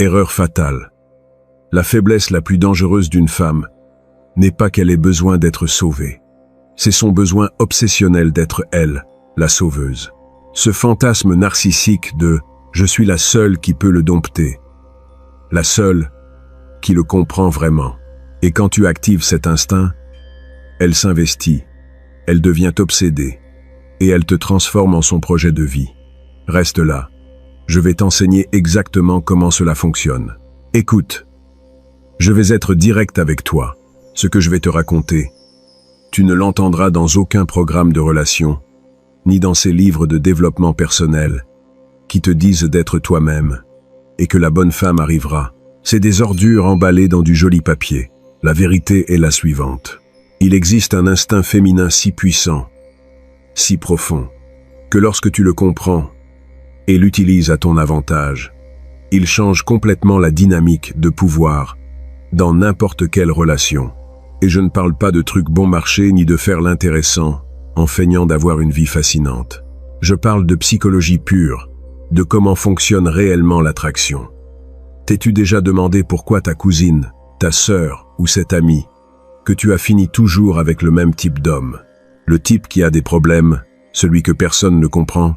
Erreur fatale. La faiblesse la plus dangereuse d'une femme n'est pas qu'elle ait besoin d'être sauvée. C'est son besoin obsessionnel d'être elle, la sauveuse. Ce fantasme narcissique de « je suis la seule qui peut le dompter », la seule qui le comprend vraiment. Et quand tu actives cet instinct, elle s'investit, elle devient obsédée, et elle te transforme en son projet de vie. Reste là, je vais t'enseigner exactement comment cela fonctionne. Écoute, je vais être direct avec toi. Ce que je vais te raconter, tu ne l'entendras dans aucun programme de relation, ni dans ces livres de développement personnel qui te disent d'être toi-même et que la bonne femme arrivera. C'est des ordures emballées dans du joli papier. La vérité est la suivante. Il existe un instinct féminin si puissant, si profond, que lorsque tu le comprends et l'utilises à ton avantage, il change complètement la dynamique de pouvoir dans n'importe quelle relation. Et je ne parle pas de trucs bon marché ni de faire l'intéressant en feignant d'avoir une vie fascinante. Je parle de psychologie pure, de comment fonctionne réellement l'attraction. T'es-tu déjà demandé pourquoi ta cousine, ta sœur ou cet ami, que tu as fini toujours avec le même type d'homme, le type qui a des problèmes, celui que personne ne comprend,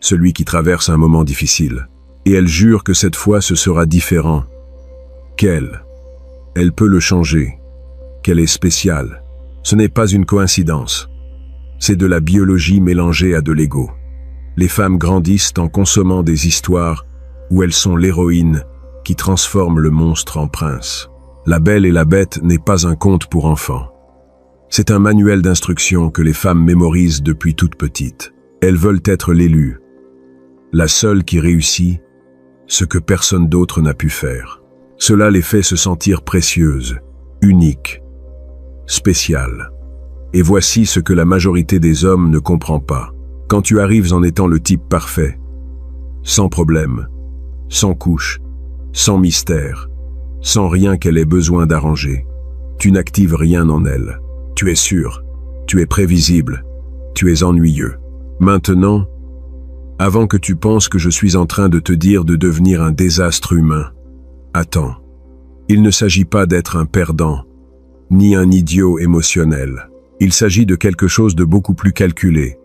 celui qui traverse un moment difficile, et elle jure que cette fois ce sera différent, qu'elle peut le changer, qu'elle est spéciale. Ce n'est pas une coïncidence. C'est de la biologie mélangée à de l'ego. Les femmes grandissent en consommant des histoires où elles sont l'héroïne qui transforme le monstre en prince. La Belle et la Bête n'est pas un conte pour enfants. C'est un manuel d'instruction que les femmes mémorisent depuis toute petite. Elles veulent être l'élue, la seule qui réussit ce que personne d'autre n'a pu faire. Cela les fait se sentir précieuses, uniques, spéciales. Et voici ce que la majorité des hommes ne comprend pas. Quand tu arrives en étant le type parfait, sans problème, sans couche, sans mystère, sans rien qu'elle ait besoin d'arranger, tu n'actives rien en elle. Tu es sûr, tu es prévisible, tu es ennuyeux. Maintenant, avant que tu penses que je suis en train de te dire de devenir un désastre humain, attends. Il ne s'agit pas d'être un perdant, ni un idiot émotionnel. Il s'agit de quelque chose de beaucoup plus calculé,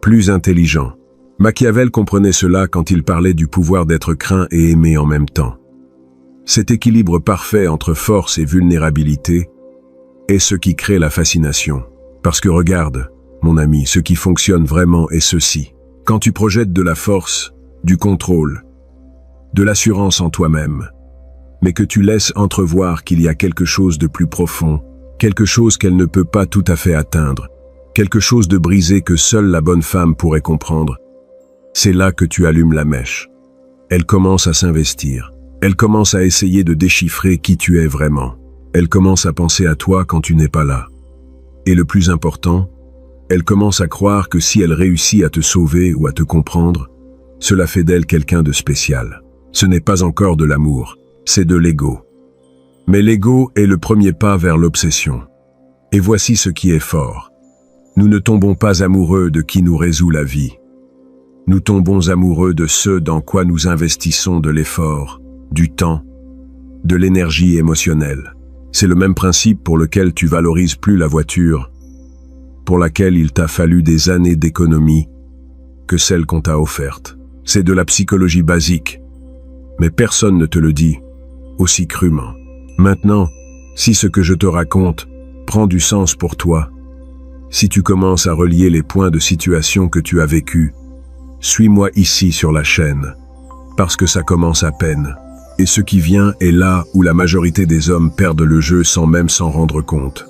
plus intelligent. Machiavel comprenait cela quand il parlait du pouvoir d'être craint et aimé en même temps. Cet équilibre parfait entre force et vulnérabilité est ce qui crée la fascination. Parce que regarde, mon ami, ce qui fonctionne vraiment est ceci. Quand tu projettes de la force, du contrôle, de l'assurance en toi-même, mais que tu laisses entrevoir qu'il y a quelque chose de plus profond, quelque chose qu'elle ne peut pas tout à fait atteindre, quelque chose de brisé que seule la bonne femme pourrait comprendre, c'est là que tu allumes la mèche. Elle commence à s'investir. Elle commence à essayer de déchiffrer qui tu es vraiment. Elle commence à penser à toi quand tu n'es pas là. Et le plus important, elle commence à croire que si elle réussit à te sauver ou à te comprendre, cela fait d'elle quelqu'un de spécial. Ce n'est pas encore de l'amour, c'est de l'ego. Mais l'ego est le premier pas vers l'obsession. Et voici ce qui est fort. Nous ne tombons pas amoureux de qui nous résout la vie. Nous tombons amoureux de ce dans quoi nous investissons de l'effort, du temps, de l'énergie émotionnelle. C'est le même principe pour lequel tu valorises plus la voiture, pour laquelle il t'a fallu des années d'économie, que celle qu'on t'a offerte. C'est de la psychologie basique, mais personne ne te le dit aussi crûment. Maintenant, si ce que je te raconte prend du sens pour toi, si tu commences à relier les points de situation que tu as vécus, suis-moi ici sur la chaîne, parce que ça commence à peine. Et ce qui vient est là où la majorité des hommes perdent le jeu sans même s'en rendre compte.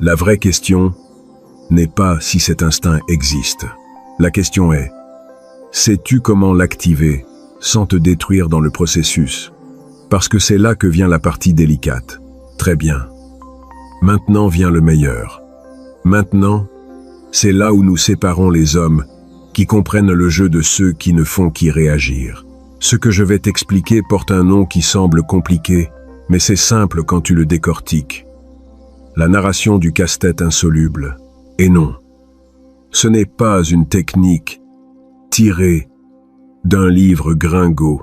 La vraie question n'est pas si cet instinct existe. La question est, sais-tu comment l'activer sans te détruire dans le processus? Parce que c'est là que vient la partie délicate. Très bien. Maintenant vient le meilleur. Maintenant, c'est là où nous séparons les hommes qui comprennent le jeu de ceux qui ne font qu'y réagir. Ce que je vais t'expliquer porte un nom qui semble compliqué, mais c'est simple quand tu le décortiques. La narration du casse-tête insoluble. Et non, ce n'est pas une technique tirée d'un livre gringot.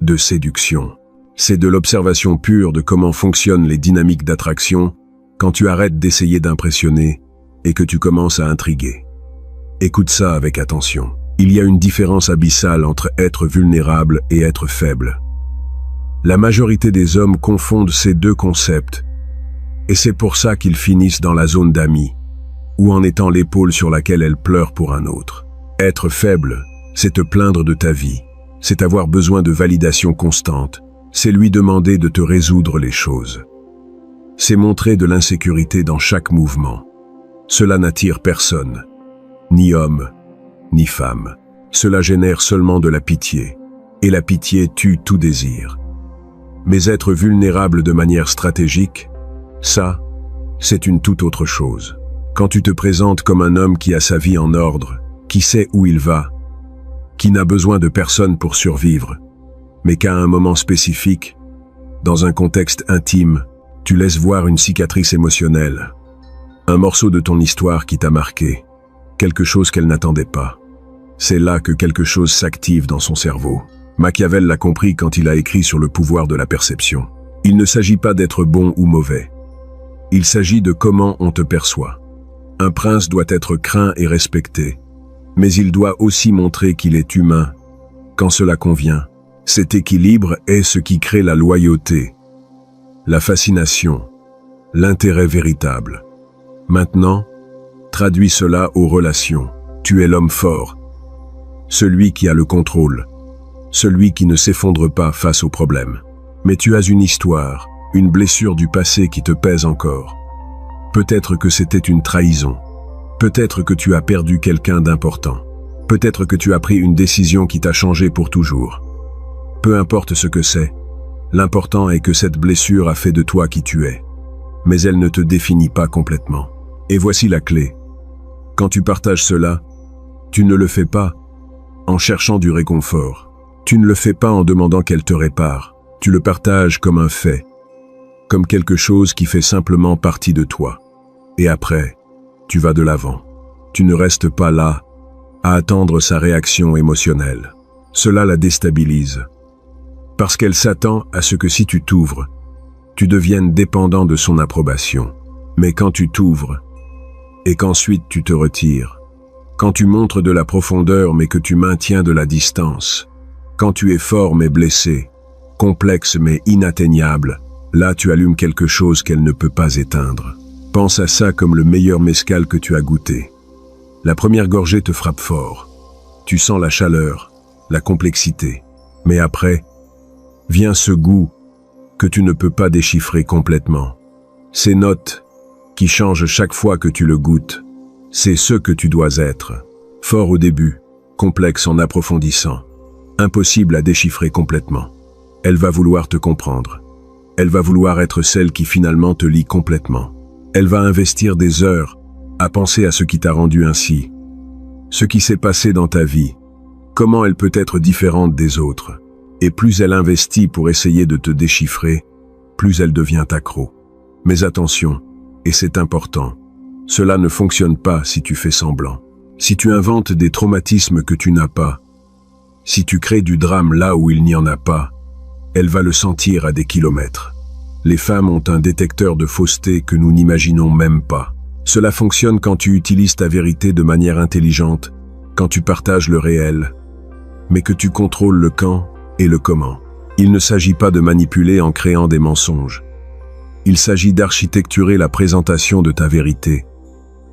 de séduction. C'est de l'observation pure de comment fonctionnent les dynamiques d'attraction quand tu arrêtes d'essayer d'impressionner et que tu commences à intriguer. Écoute ça avec attention. Il y a une différence abyssale entre être vulnérable et être faible. La majorité des hommes confondent ces deux concepts, et c'est pour ça qu'ils finissent dans la zone d'amis, ou en étant l'épaule sur laquelle elles pleurent pour un autre. Être faible, c'est te plaindre de ta vie, c'est avoir besoin de validation constante, c'est lui demander de te résoudre les choses. C'est montrer de l'insécurité dans chaque mouvement. Cela n'attire personne, ni homme, ni femme. Cela génère seulement de la pitié, et la pitié tue tout désir. Mais être vulnérable de manière stratégique, ça, c'est une toute autre chose. Quand tu te présentes comme un homme qui a sa vie en ordre, qui sait où il va, qui n'a besoin de personne pour survivre, mais qu'à un moment spécifique, dans un contexte intime, tu laisses voir une cicatrice émotionnelle, un morceau de ton histoire qui t'a marqué, quelque chose qu'elle n'attendait pas. C'est là que quelque chose s'active dans son cerveau. Machiavel l'a compris quand il a écrit sur le pouvoir de la perception. Il ne s'agit pas d'être bon ou mauvais. Il s'agit de comment on te perçoit. Un prince doit être craint et respecté, mais il doit aussi montrer qu'il est humain, quand cela convient. Cet équilibre est ce qui crée la loyauté, la fascination, l'intérêt véritable. Maintenant, traduis cela aux relations. Tu es l'homme fort, celui qui a le contrôle, celui qui ne s'effondre pas face aux problèmes. Mais tu as une histoire, une blessure du passé qui te pèse encore. Peut-être que c'était une trahison. Peut-être que tu as perdu quelqu'un d'important. Peut-être que tu as pris une décision qui t'a changé pour toujours. Peu importe ce que c'est, l'important est que cette blessure a fait de toi qui tu es. Mais elle ne te définit pas complètement. Et voici la clé. Quand tu partages cela, tu ne le fais pas en cherchant du réconfort. Tu ne le fais pas en demandant qu'elle te répare. Tu le partages comme un fait, comme quelque chose qui fait simplement partie de toi. Et après, tu vas de l'avant. Tu ne restes pas là, à attendre sa réaction émotionnelle. Cela la déstabilise. Parce qu'elle s'attend à ce que si tu t'ouvres, tu deviennes dépendant de son approbation. Mais quand tu t'ouvres, et qu'ensuite tu te retires, quand tu montres de la profondeur mais que tu maintiens de la distance, quand tu es fort mais blessé, complexe mais inatteignable, là tu allumes quelque chose qu'elle ne peut pas éteindre. Pense à ça comme le meilleur mezcal que tu as goûté. La première gorgée te frappe fort. Tu sens la chaleur, la complexité. Mais après, vient ce goût que tu ne peux pas déchiffrer complètement. Ces notes qui changent chaque fois que tu le goûtes, c'est ce que tu dois être. Fort au début, complexe en approfondissant, impossible à déchiffrer complètement. Elle va vouloir te comprendre. Elle va vouloir être celle qui finalement te lie complètement. Elle va investir des heures à penser à ce qui t'a rendu ainsi, ce qui s'est passé dans ta vie, comment elle peut être différente des autres. Et plus elle investit pour essayer de te déchiffrer, plus elle devient accro. Mais attention, et c'est important, cela ne fonctionne pas si tu fais semblant. Si tu inventes des traumatismes que tu n'as pas, si tu crées du drame là où il n'y en a pas, elle va le sentir à des kilomètres. Les femmes ont un détecteur de fausseté que nous n'imaginons même pas. Cela fonctionne quand tu utilises ta vérité de manière intelligente, quand tu partages le réel, mais que tu contrôles le quand et le comment. Il ne s'agit pas de manipuler en créant des mensonges. Il s'agit d'architecturer la présentation de ta vérité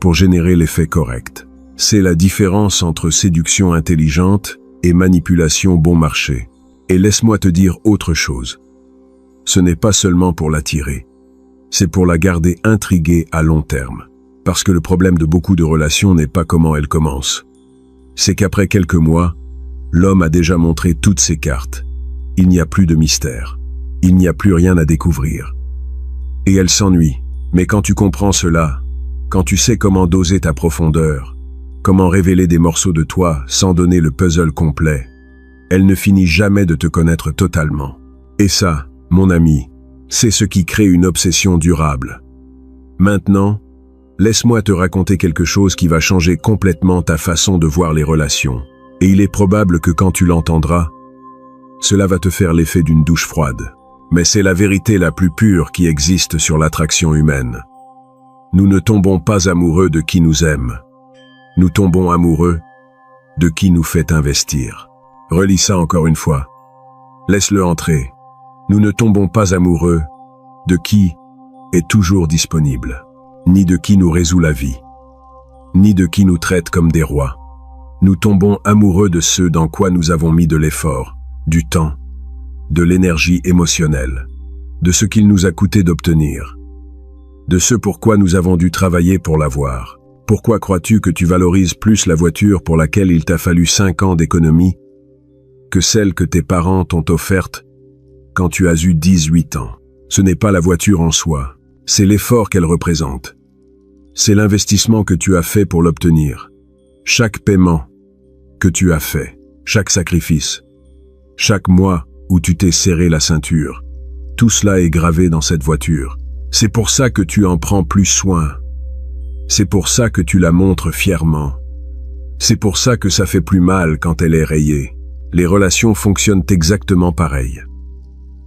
pour générer l'effet correct. C'est la différence entre séduction intelligente et manipulation bon marché. Et laisse-moi te dire autre chose. Ce n'est pas seulement pour l'attirer, c'est pour la garder intriguée à long terme. Parce que le problème de beaucoup de relations n'est pas comment elles commencent. C'est qu'après quelques mois, l'homme a déjà montré toutes ses cartes. Il n'y a plus de mystère. Il n'y a plus rien à découvrir. Et elle s'ennuie. Mais quand tu comprends cela, quand tu sais comment doser ta profondeur, comment révéler des morceaux de toi sans donner le puzzle complet, elle ne finit jamais de te connaître totalement. Et ça, mon ami, c'est ce qui crée une obsession durable. Maintenant, laisse-moi te raconter quelque chose qui va changer complètement ta façon de voir les relations. Et il est probable que quand tu l'entendras, Cela va te faire l'effet d'une douche froide. Mais c'est la vérité la plus pure qui existe sur l'attraction humaine. Nous ne tombons pas amoureux de qui nous aime. Nous tombons amoureux de qui nous fait investir. Relis ça encore une fois. Laisse-le entrer. Nous ne tombons pas amoureux de qui est toujours disponible, ni de qui nous résout la vie, ni de qui nous traite comme des rois. Nous tombons amoureux de ceux dans quoi nous avons mis de l'effort, du temps, de l'énergie émotionnelle, de ce qu'il nous a coûté d'obtenir, de ce pourquoi nous avons dû travailler pour l'avoir. Pourquoi crois-tu que tu valorises plus la voiture pour laquelle il t'a fallu 5 ans d'économie que celle que tes parents t'ont offerte quand tu as eu 18 ans? Ce n'est pas la voiture en soi, c'est l'effort qu'elle représente. C'est l'investissement que tu as fait pour l'obtenir. Chaque paiement que tu as fait, chaque sacrifice, chaque mois où tu t'es serré la ceinture, tout cela est gravé dans cette voiture. C'est pour ça que tu en prends plus soin. C'est pour ça que tu la montres fièrement. C'est pour ça que ça fait plus mal quand elle est rayée. Les relations fonctionnent exactement pareil.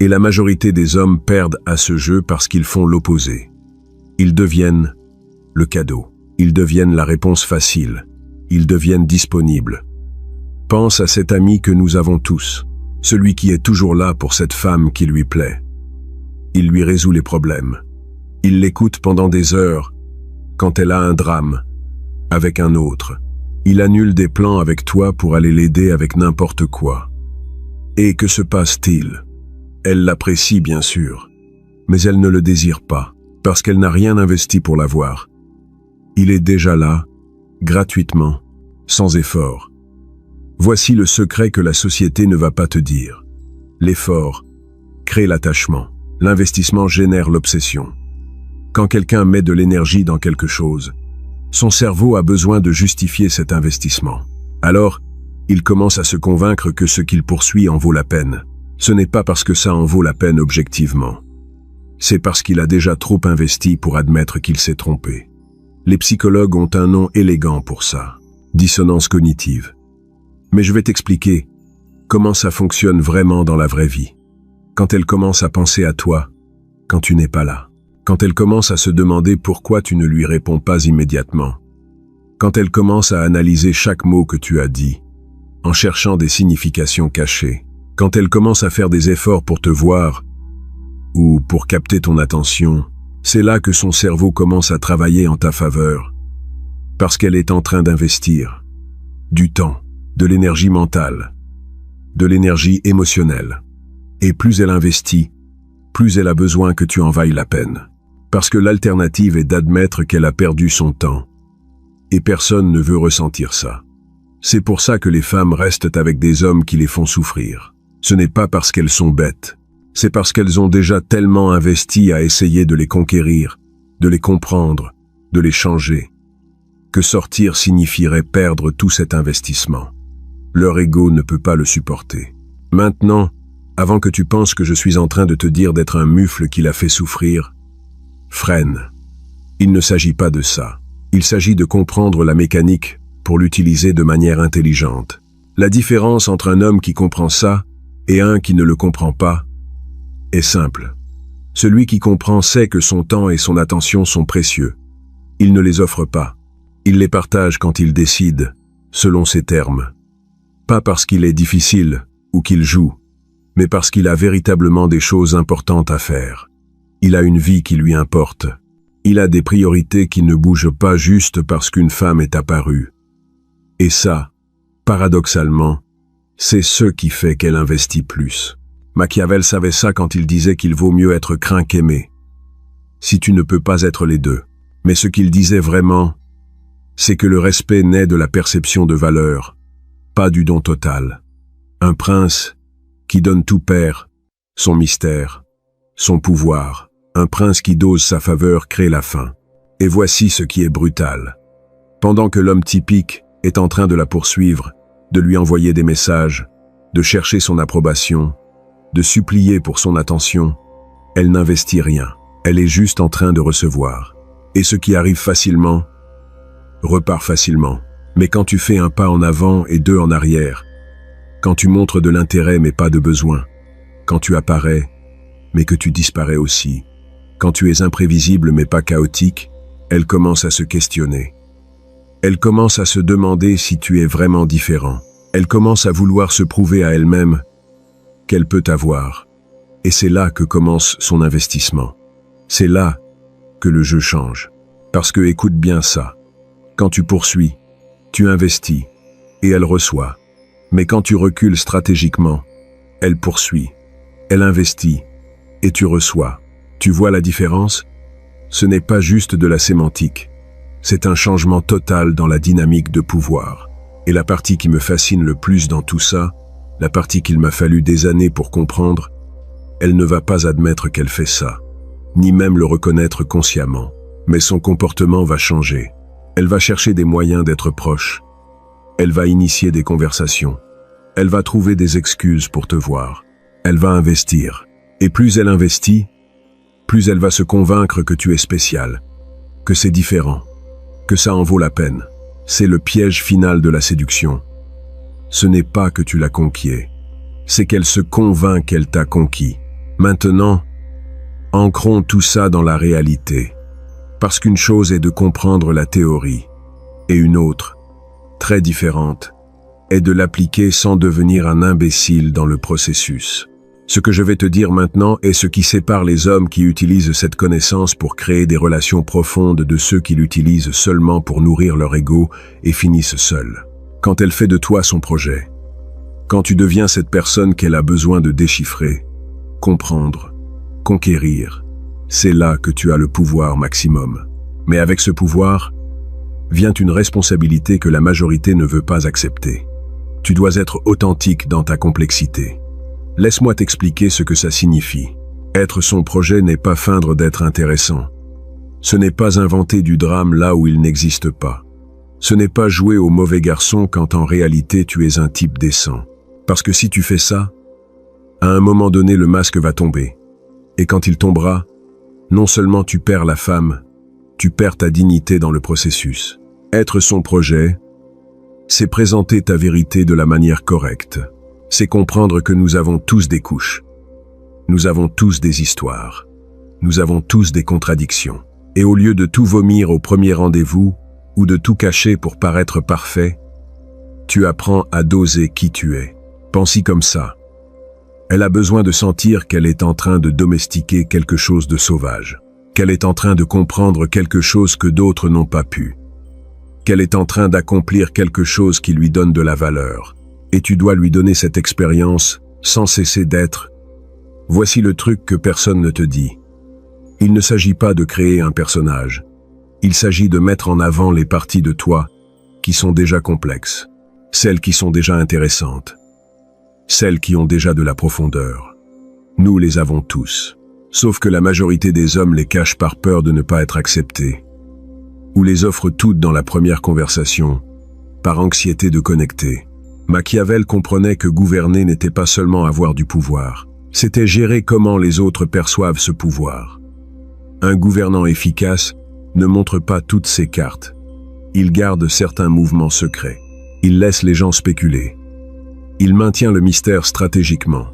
Et la majorité des hommes perdent à ce jeu parce qu'ils font l'opposé. Ils deviennent le cadeau. Ils deviennent la réponse facile. Ils deviennent disponibles. Pense à cet ami que nous avons tous, celui qui est toujours là pour cette femme qui lui plaît. Il lui résout les problèmes. Il l'écoute pendant des heures, quand elle a un drame, avec un autre. Il annule des plans avec toi pour aller l'aider avec n'importe quoi. Et que se passe-t-il? Elle l'apprécie bien sûr, mais elle ne le désire pas, parce qu'elle n'a rien investi pour l'avoir. Il est déjà là, gratuitement, sans effort. Voici le secret que la société ne va pas te dire. L'effort crée l'attachement. L'investissement génère l'obsession. Quand quelqu'un met de l'énergie dans quelque chose, son cerveau a besoin de justifier cet investissement. Alors, il commence à se convaincre que ce qu'il poursuit en vaut la peine. Ce n'est pas parce que ça en vaut la peine objectivement. C'est parce qu'il a déjà trop investi pour admettre qu'il s'est trompé. Les psychologues ont un nom élégant pour ça. Dissonance cognitive. Mais je vais t'expliquer comment ça fonctionne vraiment dans la vraie vie. Quand elle commence à penser à toi, quand tu n'es pas là. Quand elle commence à se demander pourquoi tu ne lui réponds pas immédiatement. Quand elle commence à analyser chaque mot que tu as dit, en cherchant des significations cachées. Quand elle commence à faire des efforts pour te voir, ou pour capter ton attention, c'est là que son cerveau commence à travailler en ta faveur. Parce qu'elle est en train d'investir du temps, de l'énergie mentale, de l'énergie émotionnelle. Et plus elle investit, plus elle a besoin que tu en vailles la peine. Parce que l'alternative est d'admettre qu'elle a perdu son temps. Et personne ne veut ressentir ça. C'est pour ça que les femmes restent avec des hommes qui les font souffrir. Ce n'est pas parce qu'elles sont bêtes. C'est parce qu'elles ont déjà tellement investi à essayer de les conquérir, de les comprendre, de les changer, que sortir signifierait perdre tout cet investissement. Leur ego ne peut pas le supporter. Maintenant, avant que tu penses que je suis en train de te dire d'être un mufle qui l'a fait souffrir, freine. Il ne s'agit pas de ça. Il s'agit de comprendre la mécanique pour l'utiliser de manière intelligente. La différence entre un homme qui comprend ça et un qui ne le comprend pas est simple. Celui qui comprend sait que son temps et son attention sont précieux. Il ne les offre pas. Il les partage quand il décide, selon ses termes. Pas parce qu'il est difficile ou qu'il joue, mais parce qu'il a véritablement des choses importantes à faire. Il a une vie qui lui importe. Il a des priorités qui ne bougent pas juste parce qu'une femme est apparue. Et ça, paradoxalement, c'est ce qui fait qu'elle investit plus. Machiavel savait ça quand il disait qu'il vaut mieux être craint qu'aimé. Si tu ne peux pas être les deux. Mais ce qu'il disait vraiment, c'est que le respect naît de la perception de valeur, pas du don total. Un prince qui donne tout perd, son mystère, son pouvoir. Un prince qui dose sa faveur crée la faim. Et voici ce qui est brutal. Pendant que l'homme typique est en train de la poursuivre, de lui envoyer des messages, de chercher son approbation, de supplier pour son attention, elle n'investit rien. Elle est juste en train de recevoir. Et ce qui arrive facilement, repart facilement. Mais quand tu fais un pas en avant et deux en arrière, Quand tu montres de l'intérêt mais pas de besoin. Quand tu apparais, mais que tu disparais aussi. Quand tu es imprévisible mais pas chaotique, elle commence à se questionner. Elle commence à se demander si tu es vraiment différent. Elle commence à vouloir se prouver à elle-même qu'elle peut t'avoir. Et c'est là que commence son investissement. C'est là que le jeu change. Parce que écoute bien ça. Quand tu poursuis, tu investis et elle reçoit. Mais quand tu recules stratégiquement, elle poursuit, elle investit et tu reçois. Tu vois la différence? Ce n'est pas juste de la sémantique. C'est un changement total dans la dynamique de pouvoir. Et la partie qui me fascine le plus dans tout ça, la partie qu'il m'a fallu des années pour comprendre, elle ne va pas admettre qu'elle fait ça, ni même le reconnaître consciemment. Mais son comportement va changer. Elle va chercher des moyens d'être proche. Elle va initier des conversations. Elle va trouver des excuses pour te voir. Elle va investir. Et plus elle investit, plus elle va se convaincre que tu es spécial, que c'est différent, que ça en vaut la peine. C'est le piège final de la séduction. Ce n'est pas que tu l'as conquis, c'est qu'elle se convainc qu'elle t'a conquis. Maintenant, ancrons tout ça dans la réalité. Parce qu'une chose est de comprendre la théorie, et une autre, très différente, est de l'appliquer sans devenir un imbécile dans le processus. Ce que je vais te dire maintenant est ce qui sépare les hommes qui utilisent cette connaissance pour créer des relations profondes de ceux qui l'utilisent seulement pour nourrir leur ego et finissent seuls. Quand elle fait de toi son projet, quand tu deviens cette personne qu'elle a besoin de déchiffrer, comprendre, conquérir, c'est là que tu as le pouvoir maximum. Mais avec ce pouvoir, vient une responsabilité que la majorité ne veut pas accepter. Tu dois être authentique dans ta complexité. Laisse-moi t'expliquer ce que ça signifie. Être son projet n'est pas feindre d'être intéressant. Ce n'est pas inventer du drame là où il n'existe pas. Ce n'est pas jouer au mauvais garçon quand en réalité tu es un type décent. Parce que si tu fais ça, à un moment donné le masque va tomber. Et quand il tombera, non seulement tu perds la femme, tu perds ta dignité dans le processus. Être son projet, c'est présenter ta vérité de la manière correcte. C'est comprendre que nous avons tous des couches. Nous avons tous des histoires. Nous avons tous des contradictions. Et au lieu de tout vomir au premier rendez-vous, ou de tout cacher pour paraître parfait, tu apprends à doser qui tu es. Pense-y comme ça. Elle a besoin de sentir qu'elle est en train de domestiquer quelque chose de sauvage, qu'elle est en train de comprendre quelque chose que d'autres n'ont pas pu, qu'elle est en train d'accomplir quelque chose qui lui donne de la valeur. Et tu dois lui donner cette expérience sans cesser d'être. Voici le truc que personne ne te dit. Il ne s'agit pas de créer un personnage. Il s'agit de mettre en avant les parties de toi qui sont déjà complexes, celles qui sont déjà intéressantes, celles qui ont déjà de la profondeur. Nous les avons tous. Sauf que la majorité des hommes les cachent par peur de ne pas être acceptés, ou les offrent toutes dans la première conversation, par anxiété de connecter. Machiavel comprenait que gouverner n'était pas seulement avoir du pouvoir, c'était gérer comment les autres perçoivent ce pouvoir. Un gouvernant efficace ne montre pas toutes ses cartes. Il garde certains mouvements secrets. Il laisse les gens spéculer. Il maintient le mystère stratégiquement,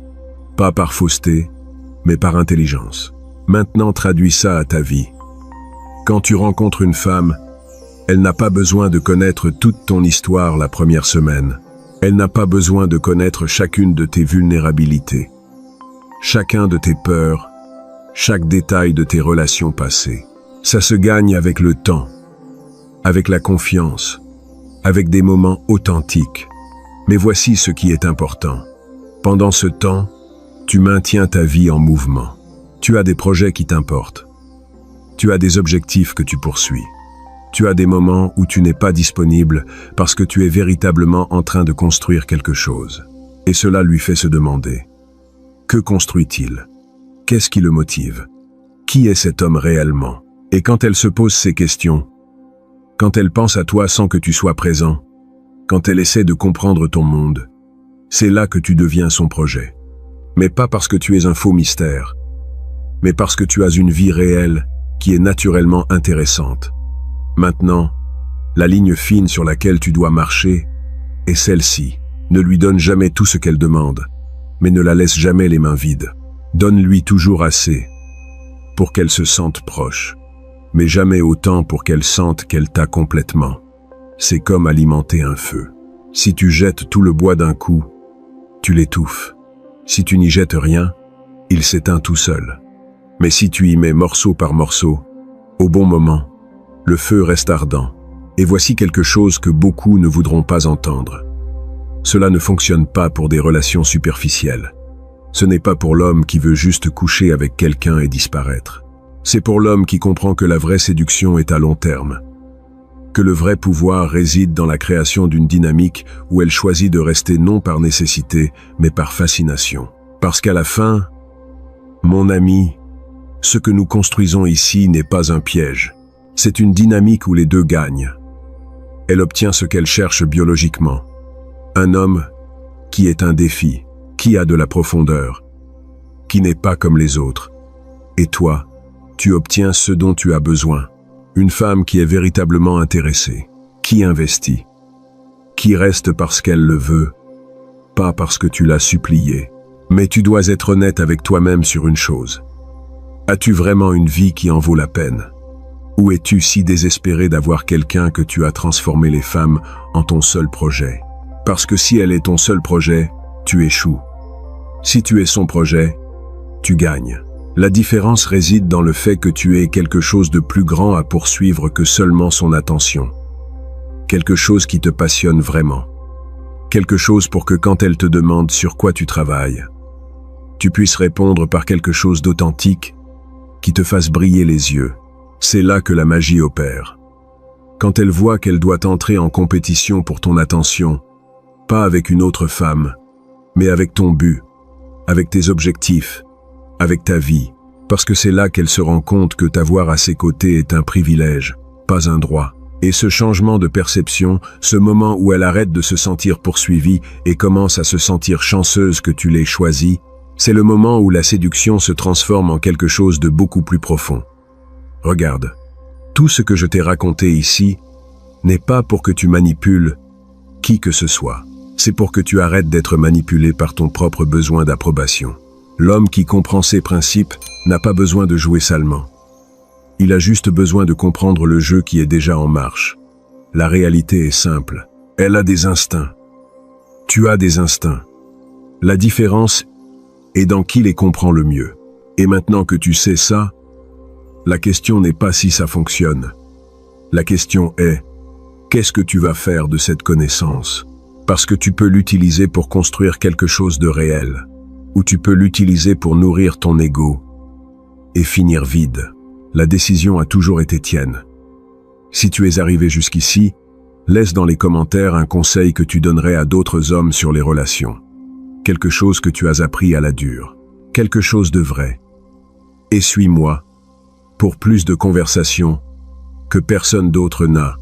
pas par fausseté, mais par intelligence. Maintenant, traduis ça à ta vie. Quand tu rencontres une femme, elle n'a pas besoin de connaître toute ton histoire la première semaine. Elle n'a pas besoin de connaître chacune de tes vulnérabilités, chacun de tes peurs, chaque détail de tes relations passées. Ça se gagne avec le temps, avec la confiance, avec des moments authentiques. Mais voici ce qui est important. Pendant ce temps, tu maintiens ta vie en mouvement. Tu as des projets qui t'importent. Tu as des objectifs que tu poursuis. Tu as des moments où tu n'es pas disponible parce que tu es véritablement en train de construire quelque chose. Et cela lui fait se demander, que construit-il? Qu'est-ce qui le motive? Qui est cet homme réellement? Et quand elle se pose ces questions, quand elle pense à toi sans que tu sois présent, quand elle essaie de comprendre ton monde, c'est là que tu deviens son projet. Mais pas parce que tu es un faux mystère, mais parce que tu as une vie réelle qui est naturellement intéressante. Maintenant, la ligne fine sur laquelle tu dois marcher est celle-ci. Ne lui donne jamais tout ce qu'elle demande, mais ne la laisse jamais les mains vides. Donne-lui toujours assez pour qu'elle se sente proche, mais jamais autant pour qu'elle sente qu'elle t'a complètement. C'est comme alimenter un feu. Si tu jettes tout le bois d'un coup, tu l'étouffes. Si tu n'y jettes rien, il s'éteint tout seul. Mais si tu y mets morceau par morceau, au bon moment, le feu reste ardent. Et voici quelque chose que beaucoup ne voudront pas entendre. Cela ne fonctionne pas pour des relations superficielles. Ce n'est pas pour l'homme qui veut juste coucher avec quelqu'un et disparaître. C'est pour l'homme qui comprend que la vraie séduction est à long terme. Que le vrai pouvoir réside dans la création d'une dynamique où elle choisit de rester non par nécessité, mais par fascination. Parce qu'à la fin, mon ami, ce que nous construisons ici n'est pas un piège. C'est une dynamique où les deux gagnent. Elle obtient ce qu'elle cherche biologiquement. Un homme qui est un défi, qui a de la profondeur, qui n'est pas comme les autres. Et toi, tu obtiens ce dont tu as besoin. Une femme qui est véritablement intéressée, qui investit, qui reste parce qu'elle le veut, pas parce que tu l'as supplié. Mais tu dois être honnête avec toi-même sur une chose. As-tu vraiment une vie qui en vaut la peine? Ou es-tu si désespéré d'avoir quelqu'un que tu as transformé les femmes en ton seul projet? Parce que si elle est ton seul projet, tu échoues. Si tu es son projet, tu gagnes. La différence réside dans le fait que tu aies quelque chose de plus grand à poursuivre que seulement son attention. Quelque chose qui te passionne vraiment. Quelque chose pour que quand elle te demande sur quoi tu travailles, tu puisses répondre par quelque chose d'authentique qui te fasse briller les yeux. C'est là que la magie opère. Quand elle voit qu'elle doit entrer en compétition pour ton attention, pas avec une autre femme, mais avec ton but, avec tes objectifs, avec ta vie, parce que c'est là qu'elle se rend compte que t'avoir à ses côtés est un privilège, pas un droit. Et ce changement de perception, ce moment où elle arrête de se sentir poursuivie et commence à se sentir chanceuse que tu l'aies choisie, c'est le moment où la séduction se transforme en quelque chose de beaucoup plus profond. Regarde, tout ce que je t'ai raconté ici n'est pas pour que tu manipules qui que ce soit. C'est pour que tu arrêtes d'être manipulé par ton propre besoin d'approbation. L'homme qui comprend ses principes n'a pas besoin de jouer salement. Il a juste besoin de comprendre le jeu qui est déjà en marche. La réalité est simple. Elle a des instincts. Tu as des instincts. La différence est dans qui les comprend le mieux. Et maintenant que tu sais ça, la question n'est pas si ça fonctionne. La question est, qu'est-ce que tu vas faire de cette connaissance? Parce que tu peux l'utiliser pour construire quelque chose de réel, ou tu peux l'utiliser pour nourrir ton ego et finir vide. La décision a toujours été tienne. Si tu es arrivé jusqu'ici, laisse dans les commentaires un conseil que tu donnerais à d'autres hommes sur les relations. Quelque chose que tu as appris à la dure. Quelque chose de vrai. Et suis-moi pour plus de conversations que personne d'autre n'a.